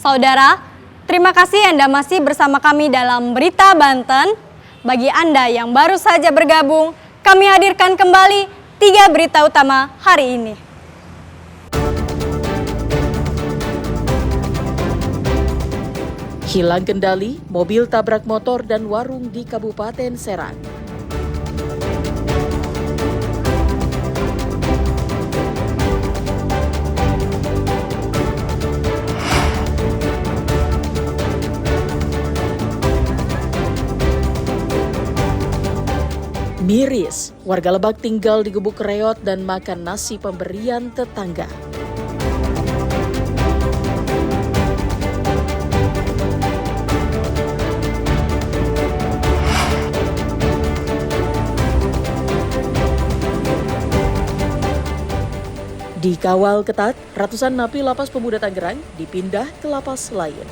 Saudara, terima kasih Anda masih bersama kami dalam Berita Banten. Bagi Anda yang baru saja bergabung, kami hadirkan kembali 3 berita utama hari ini. Hilang kendali, mobil tabrak motor dan warung di Kabupaten Serang. Miris, warga Lebak tinggal di gubuk reot dan makan nasi pemberian tetangga. Dikawal ketat, ratusan napi Lapas Pemuda Tangerang dipindah ke lapas lain.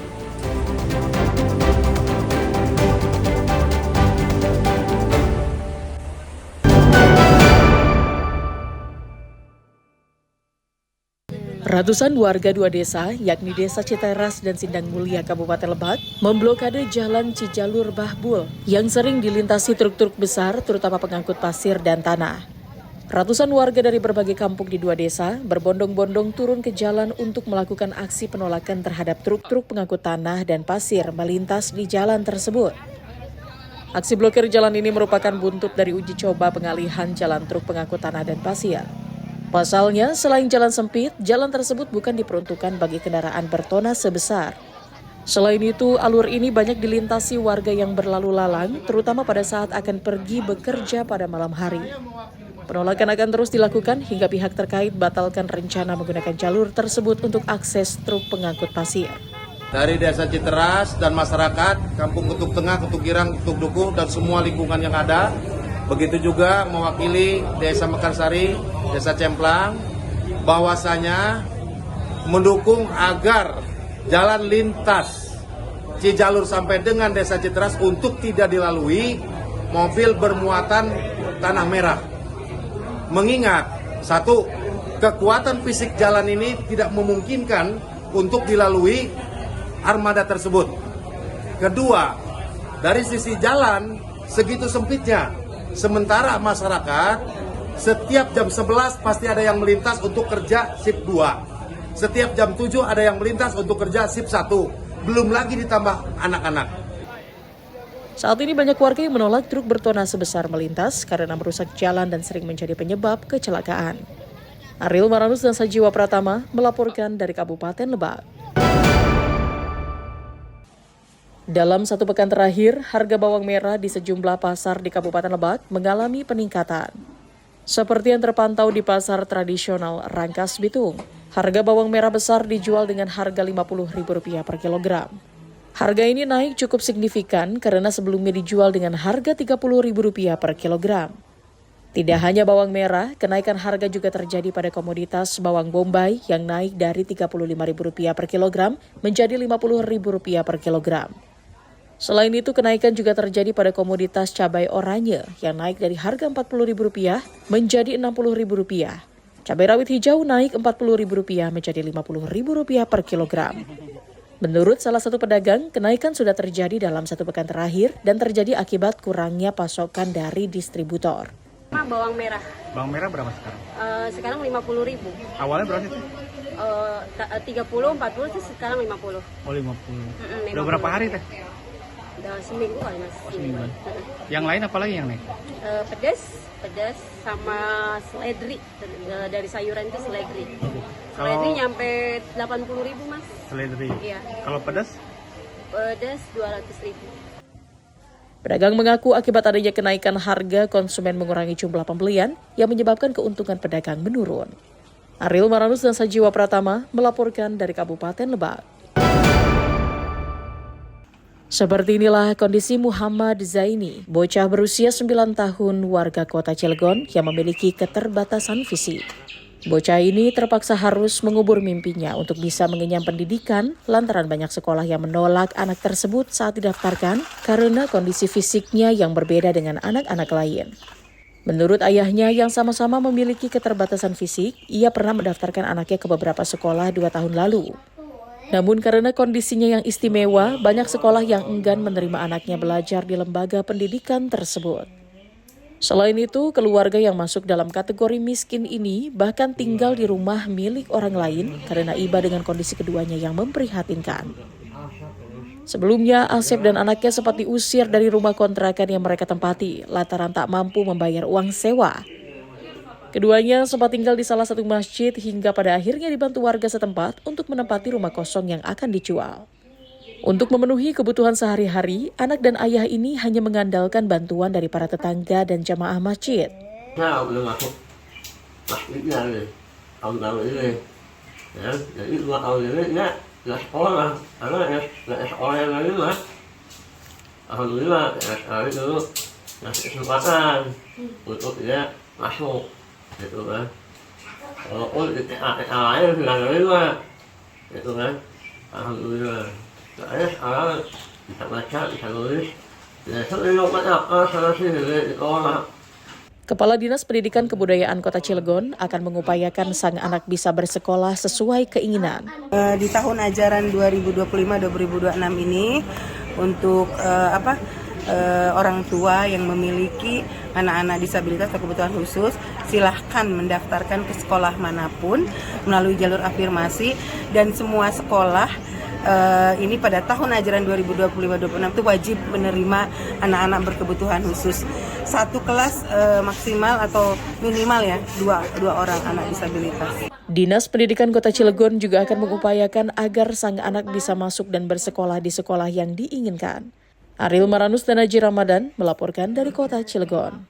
Ratusan warga 2 desa, yakni Desa Citeras dan Sindang Mulia Kabupaten Lebak, memblokade Jalan Cijalur Bahbul yang sering dilintasi truk-truk besar, terutama pengangkut pasir dan tanah. Ratusan warga dari berbagai kampung di 2 desa berbondong-bondong turun ke jalan untuk melakukan aksi penolakan terhadap truk-truk pengangkut tanah dan pasir melintas di jalan tersebut. Aksi blokir jalan ini merupakan buntut dari uji coba pengalihan jalan truk pengangkut tanah dan pasir. Pasalnya, selain jalan sempit, jalan tersebut bukan diperuntukkan bagi kendaraan bertona sebesar. Selain itu, alur ini banyak dilintasi warga yang berlalu lalang, terutama pada saat akan pergi bekerja pada malam hari. Penolakan akan terus dilakukan hingga pihak terkait batalkan rencana menggunakan jalur tersebut untuk akses truk pengangkut pasir. Dari Desa Citeras dan masyarakat, Kampung Kutuk Tengah, Kutuk Girang, Kutuk Dukuh, dan semua lingkungan yang ada, begitu juga mewakili Desa Mekarsari, Desa Cemplang, bahwasanya mendukung agar jalan lintas Cijalur sampai dengan Desa Citeras untuk tidak dilalui mobil bermuatan tanah merah. Mengingat, satu, kekuatan fisik jalan ini tidak memungkinkan untuk dilalui armada tersebut. Kedua, dari sisi jalan segitu sempitnya, sementara masyarakat setiap jam 11 pasti ada yang melintas untuk kerja shift 2. Setiap jam 7 ada yang melintas untuk kerja shift 1. Belum lagi ditambah anak-anak. Saat ini banyak warga yang menolak truk bertona sebesar melintas karena merusak jalan dan sering menjadi penyebab kecelakaan. Ariel Maranus dan Sajiwa Pratama melaporkan dari Kabupaten Lebak. Dalam 1 pekan terakhir, harga bawang merah di sejumlah pasar di Kabupaten Lebak mengalami peningkatan. Seperti yang terpantau di pasar tradisional Rangkas Bitung, harga bawang merah besar dijual dengan harga Rp50.000 per kilogram. Harga ini naik cukup signifikan karena sebelumnya dijual dengan harga Rp30.000 per kilogram. Tidak hanya bawang merah, kenaikan harga juga terjadi pada komoditas bawang bombay yang naik dari Rp35.000 per kilogram menjadi Rp50.000 per kilogram. Selain itu, kenaikan juga terjadi pada komoditas cabai oranye yang naik dari harga Rp40.000 menjadi Rp60.000. Cabai rawit hijau naik Rp40.000 menjadi Rp50.000 per kilogram. Menurut salah satu pedagang, kenaikan sudah terjadi dalam 1 pekan terakhir dan terjadi akibat kurangnya pasokan dari distributor. Bawang merah. Bawang merah berapa sekarang? Sekarang 50.000. Awalnya berapa sih? 30, 40 sih sekarang 50. Oh 50. Udah 50. berapa hari teh? Udah seminggu kali mas. Seminggu. Yang lain apa lagi yang naik? Pedas sama seledri. Dari sayuran itu seledri. Kalau Seledri nyampe 80.000 mas. seledri. Iya. Kalau pedas? Pedas 200.000. Pedagang mengaku akibat adanya kenaikan harga, konsumen mengurangi jumlah pembelian yang menyebabkan keuntungan pedagang menurun. Ariel Maranus dan Sajiwa Pratama melaporkan dari Kabupaten Lebak. Seperti inilah kondisi Muhammad Zaini, bocah berusia 9 tahun warga kota Cilegon yang memiliki keterbatasan fisik. Bocah ini terpaksa harus mengubur mimpinya untuk bisa mengenyam pendidikan lantaran banyak sekolah yang menolak anak tersebut saat didaftarkan karena kondisi fisiknya yang berbeda dengan anak-anak lain. Menurut ayahnya yang sama-sama memiliki keterbatasan fisik, ia pernah mendaftarkan anaknya ke beberapa sekolah 2 tahun lalu. Namun karena kondisinya yang istimewa, banyak sekolah yang enggan menerima anaknya belajar di lembaga pendidikan tersebut. Selain itu, keluarga yang masuk dalam kategori miskin ini bahkan tinggal di rumah milik orang lain karena iba dengan kondisi keduanya yang memprihatinkan. Sebelumnya, Asep dan anaknya sempat diusir dari rumah kontrakan yang mereka tempati lantaran tak mampu membayar uang sewa. Keduanya sempat tinggal di salah satu masjid hingga pada akhirnya dibantu warga setempat untuk menempati rumah kosong yang akan dijual. Untuk memenuhi kebutuhan sehari-hari, anak dan ayah ini hanya mengandalkan bantuan dari para tetangga dan jamaah masjid. Nah, udah masuk masjidnya nih, tahun baru ini. Ya, jadi 2 tahun ini nggak sekolah, karena nggak sekolah yang lain lah. Alhamdulillah, hari dulu ngasih kesempatan untuk dia masuk, gitu kan. Walaupun di TA lain nggak nerima, gitu kan. Alhamdulillah. Saya sekarang bisa baca, bisa nulis. Ya, sering apa sana sini di sekolah. Kepala Dinas Pendidikan Kebudayaan Kota Cilegon akan mengupayakan sang anak bisa bersekolah sesuai keinginan. Di tahun ajaran 2025-2026 ini untuk orang tua yang memiliki anak-anak disabilitas atau kebutuhan khusus, silahkan mendaftarkan ke sekolah manapun melalui jalur afirmasi, dan semua sekolah ini pada tahun ajaran 2025-2026 itu wajib menerima anak-anak berkebutuhan khusus. Satu kelas maksimal atau minimal ya dua orang anak disabilitas. Dinas Pendidikan Kota Cilegon juga akan mengupayakan agar sang anak bisa masuk dan bersekolah di sekolah yang diinginkan. Ariel Maranus dan Haji Ramadan melaporkan dari Kota Cilegon.